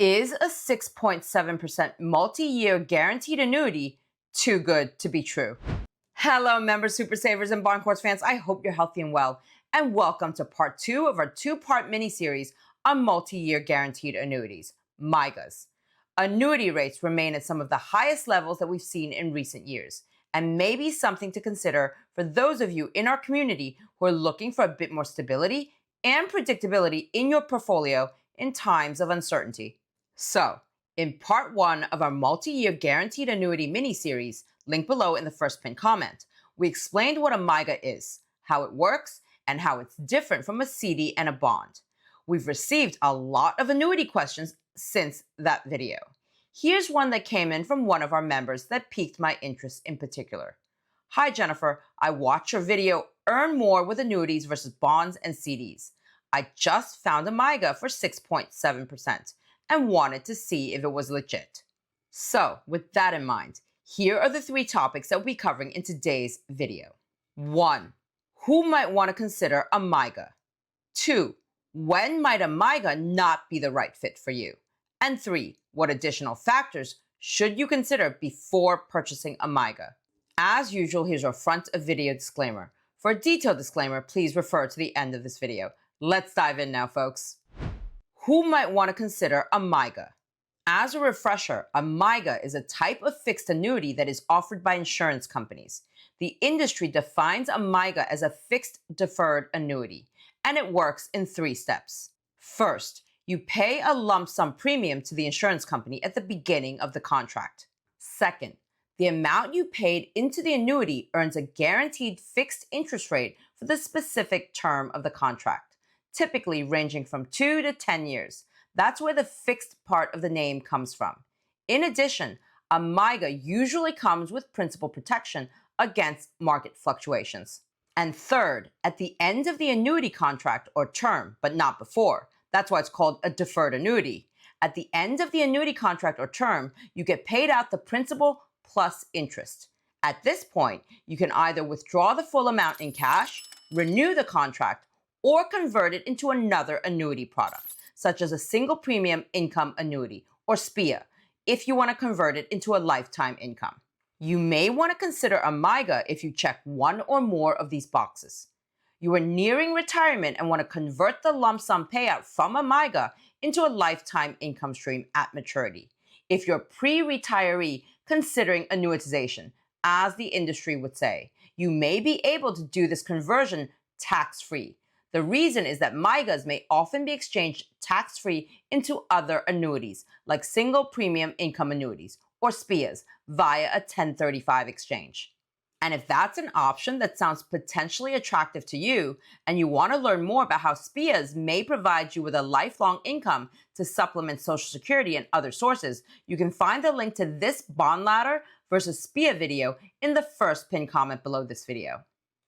Is a 6.7% multi-year guaranteed annuity too good to be true? Hello, members, super savers, and Bond Course fans. I hope you're healthy and well, and welcome to part 2 of our 2-part mini-series on multi-year guaranteed annuities, MIGAs. Annuity rates remain at some of the highest levels that we've seen in recent years, and may be something to consider for those of you in our community who are looking for a bit more stability and predictability in your portfolio in times of uncertainty. So, in part 1 of our multi-year guaranteed annuity mini-series, linked below in the first pinned comment, we explained what a MYGA is, how it works, and how it's different from a CD and a bond. We've received a lot of annuity questions since that video. Here's one that came in from one of our members that piqued my interest in particular. Hi Jennifer, I watched your video Earn More with Annuities versus Bonds and CDs. I just found a MYGA for 6.7%. and wanted to see if it was legit. So, with that in mind, here are the 3 topics that we'll be covering in today's video. 1. Who might want to consider a MYGA? 2. When might a MYGA not be the right fit for you? And 3. What additional factors should you consider before purchasing a MYGA? As usual, here's our front of video disclaimer. For a detailed disclaimer, please refer to the end of this video. Let's dive in now, folks. Who might want to consider a MYGA? As a refresher, a MYGA is a type of fixed annuity that is offered by insurance companies. The industry defines a MYGA as a fixed deferred annuity, and it works in 3 steps. First, you pay a lump sum premium to the insurance company at the beginning of the contract. Second, the amount you paid into the annuity earns a guaranteed fixed interest rate for the specific term of the contract, typically ranging from 2 to 10 years. That's where the fixed part of the name comes from. In addition, a MYGA usually comes with principal protection against market fluctuations. And third, at the end of the annuity contract or term, but not before, that's why it's called a deferred annuity. At the end of the annuity contract or term, you get paid out the principal plus interest. At this point, you can either withdraw the full amount in cash, renew the contract, or convert it into another annuity product, such as a single premium income annuity, or SPIA, if you want to convert it into a lifetime income. You may want to consider a MYGA if you check one or more of these boxes. You are nearing retirement and want to convert the lump sum payout from a MYGA into a lifetime income stream at maturity. If you're pre-retiree considering annuitization, as the industry would say, you may be able to do this conversion tax-free. The reason is that MYGAs may often be exchanged tax-free into other annuities, like single premium income annuities, or SPIAs, via a 1035 exchange. And if that's an option that sounds potentially attractive to you, and you want to learn more about how SPIAs may provide you with a lifelong income to supplement Social Security and other sources, you can find the link to this bond ladder versus SPIA video in the first pinned comment below this video.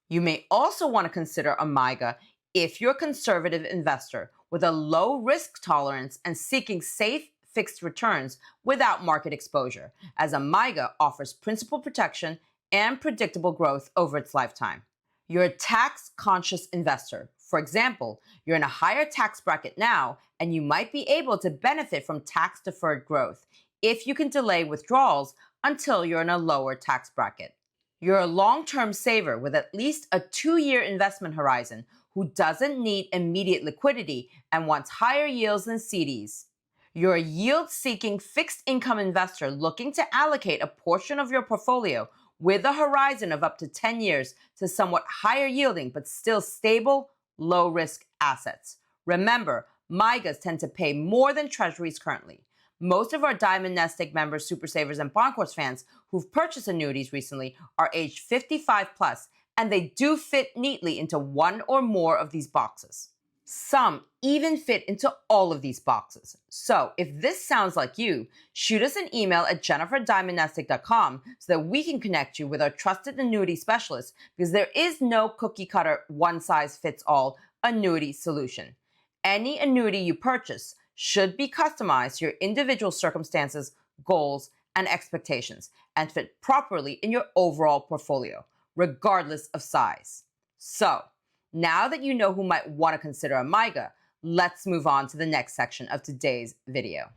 You may also want to consider a MYGA if you're a conservative investor with a low risk tolerance and seeking safe fixed returns without market exposure, as a MYGA offers principal protection and predictable growth over its lifetime. You're a tax-conscious investor. For example, you're in a higher tax bracket now, and you might be able to benefit from tax-deferred growth if you can delay withdrawals until you're in a lower tax bracket. You're a long-term saver with at least a 2-year investment horizon who doesn't need immediate liquidity and wants higher yields than CDs. You're a yield-seeking fixed income investor looking to allocate a portion of your portfolio with a horizon of up to 10 years to somewhat higher yielding but still stable, low-risk assets. Remember, MYGAs tend to pay more than treasuries currently. Most of our Diamond NestEgg members, super savers, and Bond Course fans who've purchased annuities recently are aged 55 plus, and they do fit neatly into one or more of these boxes. Some even fit into all of these boxes. So if this sounds like you, shoot us an email at jennifer@diamondnestegg.com so that we can connect you with our trusted annuity specialist, because there is no cookie cutter one-size-fits-all annuity solution. Any annuity you purchase should be customized to your individual circumstances, goals, and expectations, and fit properly in your overall portfolio, regardless of size. So, now that you know who might want to consider a MYGA, let's move on to the next section of today's video.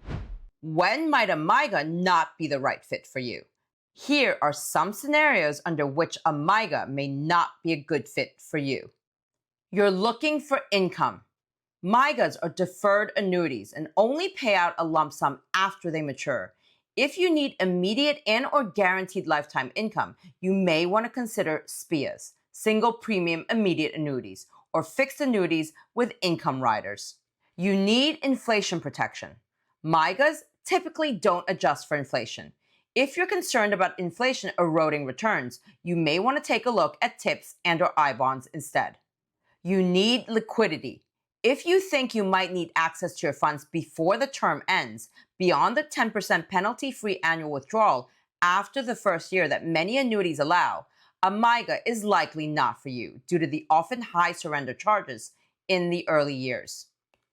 When might a MIGA not be the right fit for you? Here are some scenarios under which a MIGA may not be a good fit for you. You're looking for income. MIGAs are deferred annuities and only pay out a lump sum after they mature. If you need immediate and/or guaranteed lifetime income, you may want to consider SPIAs, single premium immediate annuities, or fixed annuities with income riders. You need inflation protection. MIGAs typically don't adjust for inflation. If you're concerned about inflation eroding returns, you may want to take a look at TIPS and/or I-bonds instead. You need liquidity. If you think you might need access to your funds before the term ends, beyond the 10% penalty-free annual withdrawal after the first year that many annuities allow, a MIGA is likely not for you due to the often high surrender charges in the early years.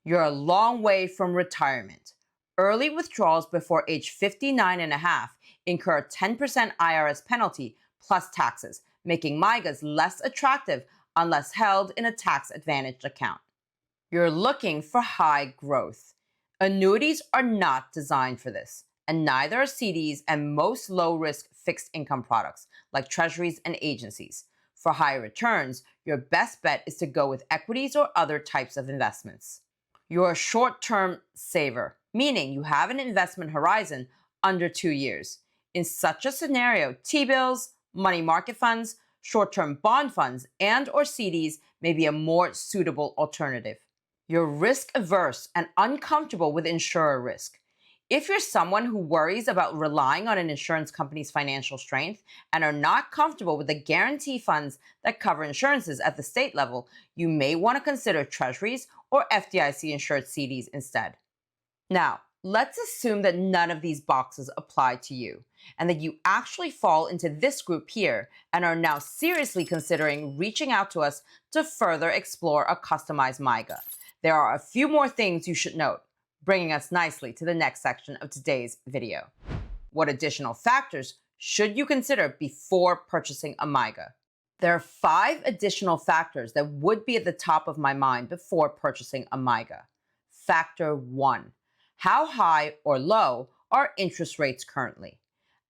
You're a long way from retirement. Early withdrawals before age 59 and a half incur a 10% IRS penalty plus taxes, making MIGAs less attractive unless held in a tax-advantaged account. You're looking for high growth. Annuities are not designed for this, and neither are CDs and most low-risk fixed income products like treasuries and agencies. For higher returns, your best bet is to go with equities or other types of investments. You're a short-term saver, meaning you have an investment horizon under 2 years. In such a scenario, T-bills, money market funds, short-term bond funds, and/or CDs may be a more suitable alternative. You're risk-averse and uncomfortable with insurer risk. If you're someone who worries about relying on an insurance company's financial strength and are not comfortable with the guarantee funds that cover insurances at the state level, you may want to consider treasuries or FDIC-insured CDs instead. Now, let's assume that none of these boxes apply to you, and that you actually fall into this group here and are now seriously considering reaching out to us to further explore a customized MIGA. There are a few more things you should note, bringing us nicely to the next section of today's video. What additional factors should you consider before purchasing a MIGA? There are 5 additional factors that would be at the top of my mind before purchasing a MIGA. Factor 1. How high or low are interest rates currently?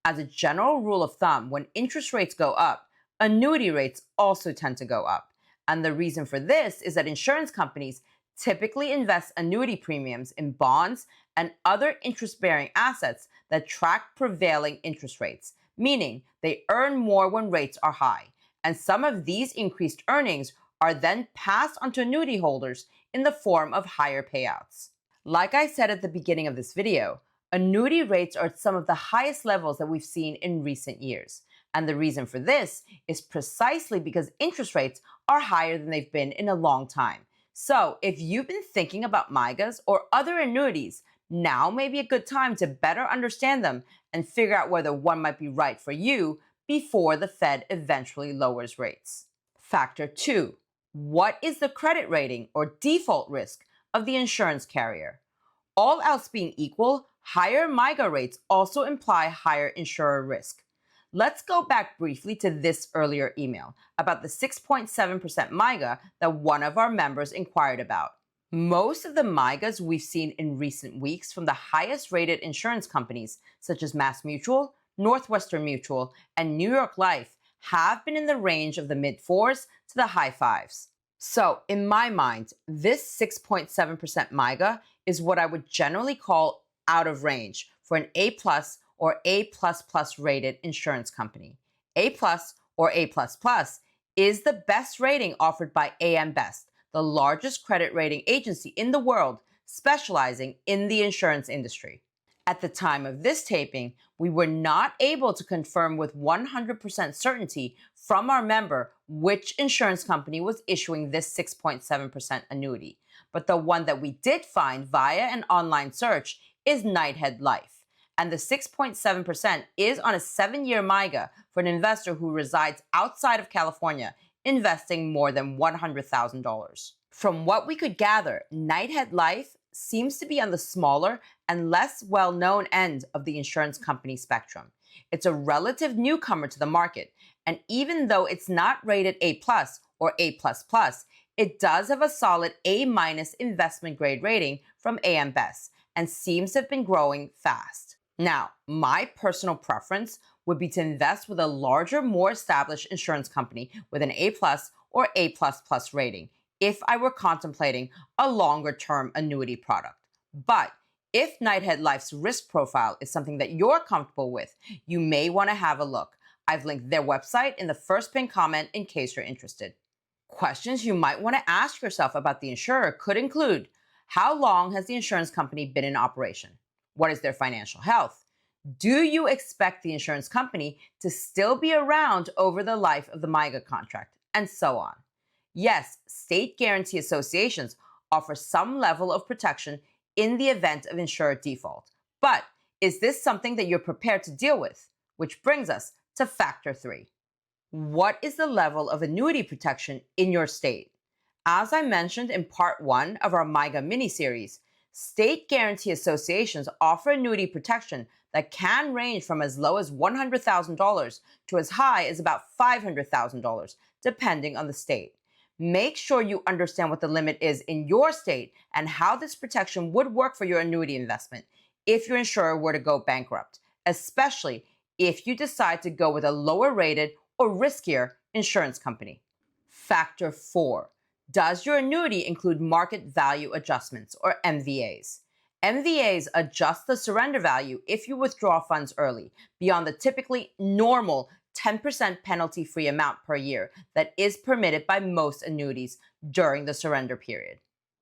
As a general rule of thumb, when interest rates go up, annuity rates also tend to go up. And the reason for this is that insurance companies typically invest annuity premiums in bonds and other interest-bearing assets that track prevailing interest rates, meaning they earn more when rates are high. And some of these increased earnings are then passed on to annuity holders in the form of higher payouts. Like I said at the beginning of this video, annuity rates are at some of the highest levels that we've seen in recent years. And the reason for this is precisely because interest rates are higher than they've been in a long time. So if you've been thinking about MIGAs or other annuities, now may be a good time to better understand them and figure out whether one might be right for you before the Fed eventually lowers rates. Factor 2. What is the credit rating or default risk of the insurance carrier? All else being equal, higher MIGA rates also imply higher insurer risk. Let's go back briefly to this earlier email about the 6.7% MIGA that one of our members inquired about. Most of the MIGAs we've seen in recent weeks from the highest rated insurance companies such as Mass Mutual, Northwestern Mutual, and New York Life have been in the range of the mid-4s to the high 5s. So in my mind, this 6.7% MIGA is what I would generally call out of range for an A+ or A++ rated insurance company. A+ or A++ is the best rating offered by AM Best, the largest credit rating agency in the world specializing in the insurance industry. At the time of this taping, we were not able to confirm with 100% certainty from our member which insurance company was issuing this 6.7% annuity, but the one that we did find via an online search is Knighthead Life. And the 6.7% is on a 7-year MIGA for an investor who resides outside of California, investing more than $100,000. From what we could gather, Knighthead Life seems to be on the smaller and less well-known end of the insurance company spectrum. It's a relative newcomer to the market, and even though it's not rated A+ or A++, it does have a solid A- investment grade rating from AM Best, and seems to have been growing fast. Now, my personal preference would be to invest with a larger, more established insurance company with an A+ or A++ rating if I were contemplating a longer-term annuity product. But if Nighthead Life's risk profile is something that you're comfortable with, you may want to have a look. I've linked their website in the first pinned comment in case you're interested. Questions you might want to ask yourself about the insurer could include: how long has the insurance company been in operation? What is their financial health? Do you expect the insurance company to still be around over the life of the MYGA contract? And so on. Yes, state guarantee associations offer some level of protection in the event of insurer default. But is this something that you're prepared to deal with? Which brings us to factor 3. What is the level of annuity protection in your state? As I mentioned in part 1 of our MIGA mini-series, state guarantee associations offer annuity protection that can range from as low as $100,000 to as high as about $500,000, depending on the state. Make sure you understand what the limit is in your state and how this protection would work for your annuity investment if your insurer were to go bankrupt, especially if you decide to go with a lower rated or riskier insurance company. Factor 4. Does your annuity include market value adjustments, or MVAs? MVAs adjust the surrender value if you withdraw funds early, beyond the typically normal 10% penalty-free amount per year that is permitted by most annuities during the surrender period.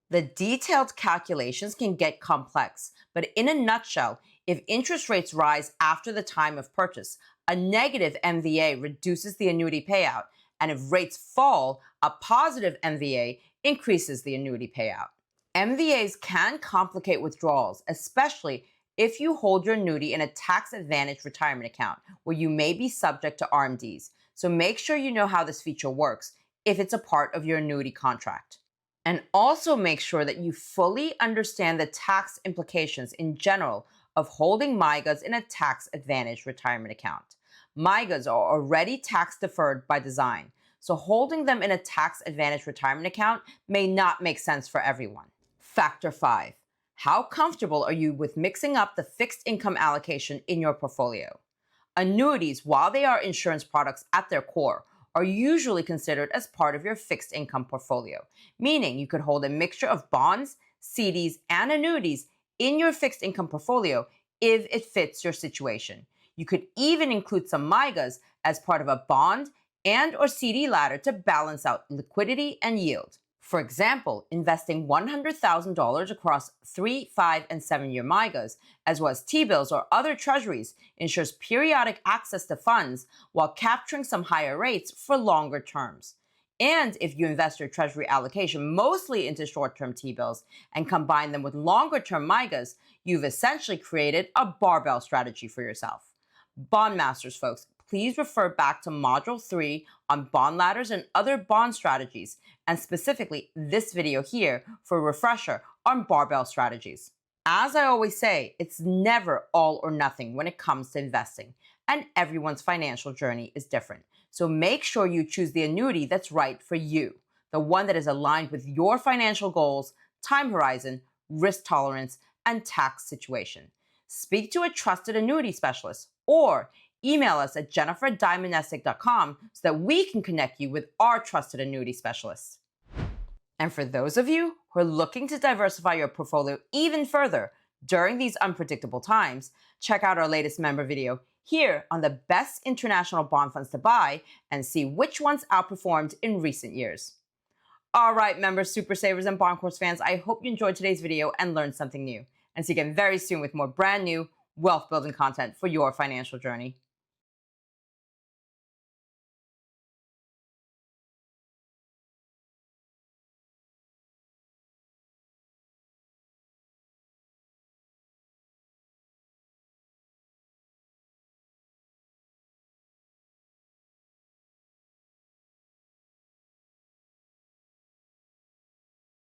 The detailed calculations can get complex, but in a nutshell, if interest rates rise after the time of purchase, a negative MVA reduces the annuity payout, and if rates fall, a positive MVA increases the annuity payout. MVAs can complicate withdrawals, especially if you hold your annuity in a tax-advantaged retirement account where you may be subject to RMDs. So make sure you know how this feature works if it's a part of your annuity contract. And also make sure that you fully understand the tax implications in general of holding MIGAs in a tax-advantaged retirement account. MIGAs are already tax-deferred by design, so holding them in a tax-advantaged retirement account may not make sense for everyone. Factor 5. How comfortable are you with mixing up the fixed income allocation in your portfolio? Annuities, while they are insurance products at their core, are usually considered as part of your fixed income portfolio, meaning you could hold a mixture of bonds, CDs, and annuities in your fixed income portfolio if it fits your situation. You could even include some MIGAs as part of a bond and or CD ladder to balance out liquidity and yield. For example, investing $100,000 across 3, 5, and 7-year MIGAs, as well as T-bills or other treasuries, ensures periodic access to funds while capturing some higher rates for longer terms. And if you invest your treasury allocation mostly into short-term T-bills and combine them with longer-term MIGAs, you've essentially created a barbell strategy for yourself. Bond masters, folks, please refer back to Module 3 on bond ladders and other bond strategies, and specifically this video here for a refresher on barbell strategies. As I always say, it's never all or nothing when it comes to investing, and everyone's financial journey is different. So make sure you choose the annuity that's right for you, the one that is aligned with your financial goals, time horizon, risk tolerance, and tax situation. Speak to a trusted annuity specialist or email us at jennifer@nestegg.com so that we can connect you with our trusted annuity specialists. And for those of you who are looking to diversify your portfolio even further during these unpredictable times, check out our latest member video here on the best international bond funds to buy and see which ones outperformed in recent years. All right, members, super savers, and Bond Course fans, I hope you enjoyed today's video and learned something new. And see you again very soon with more brand new wealth building content for your financial journey.